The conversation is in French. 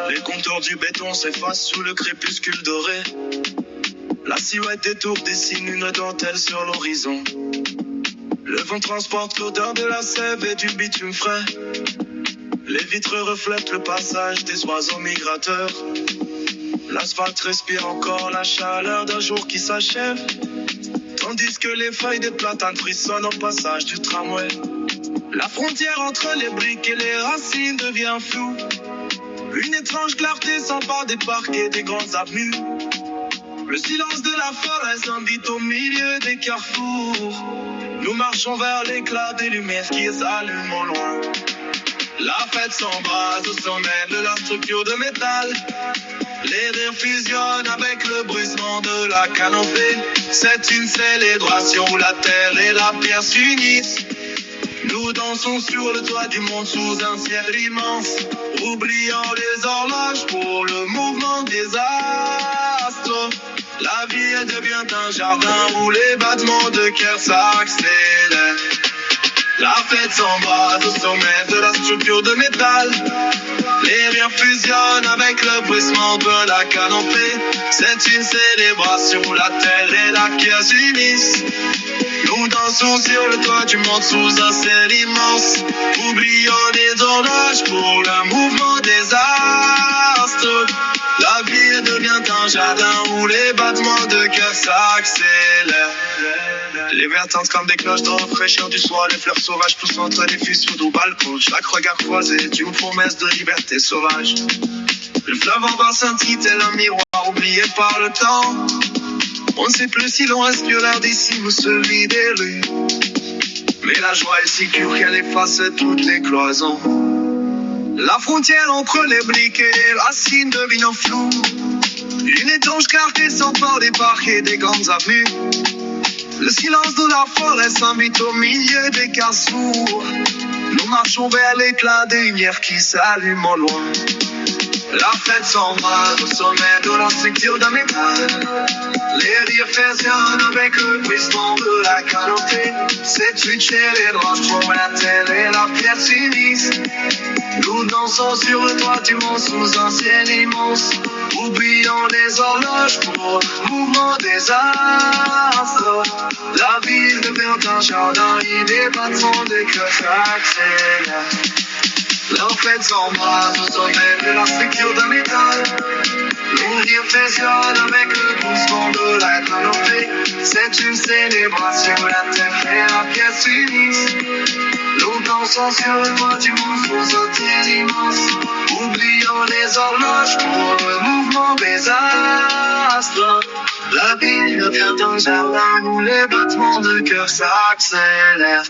Les contours du béton s'effacent sous le crépuscule doré. La silhouette des tours dessine une dentelle sur l'horizon. Le vent transporte l'odeur de la sève et du bitume frais. Les vitres reflètent le passage des oiseaux migrateurs. L'asphalte respire encore la chaleur d'un jour qui s'achève, tandis que les feuilles des platanes frissonnent au passage du tramway. La frontière entre les briques et les racines devient floue. Une étrange clarté s'empare des parcs et des grandes avenues. Le silence de la forêt s'invite au milieu des carrefours. Nous marchons vers l'éclat des lumières qui s'allument au loin. La fête s'embrase au sommet de la structure de métal. Les rires fusionnent avec le bruissement de la canopée. C'est une célébration où la terre et la pierre s'unissent. Nous dansons sur le toit du monde sous un ciel immense, oubliant les horloges pour le mouvement des astres. La vie devient un jardin où les battements de cœur s'accélèrent. La fête s'embrase au sommet de la structure de métal. Les rires fusionnent avec le bruissement de la canopée. C'est une célébration où la terre et la pierre s'unissent. Nous dansons sur le toit du monde sous un ciel immense, oubliant les horloges pour le mouvement des astres. La ville devient un jardin où les battements de cœur s'accélèrent. Les verres tintent comme des cloches dans la fraîcheur du soir. Les fleurs sauvages poussent entre les fissures du balcon. Chaque regard croisé est une promesse de liberté sauvage. Le fleuve en bas scintille tel un miroir oublié par le temps. On ne sait plus si l'on respire l'air d'ici ou celui des rues. Mais la joie est si pure qu'elle efface toutes les cloisons. La frontière entre les briques et les racines devient floue. Une étanche clarté s'empare des parcs et des grandes avenues. Le silence de la forêt s'invite au milieu des carrefours. Nous marchons vers l'éclat des lumières qui s'allument au loin. La fête s'embrase au sommet de la structure d'un métal. Les rires fusionnent avec le bruissement de la canopée. C'est une célébration où la terre et la pierre s'unissent. Nous dansons sur le toit du monde sous un ciel immense, oubliant les horloges pour le mouvement des astres. La ville devient un jardin et les battements des cœurs s'accélèrent. La fête s'embrase au sommet de la structure d'un métal. Les rires fusionnent avec le bruissement de la canopée. C'est une célébration où la terre et la pierre s'unissent. Nous dansons sur le toit du monde sous un ciel immense, oubliant les horloges pour le mouvement des astres. La ville devient un jardin où les battements de cœur s'accélèrent.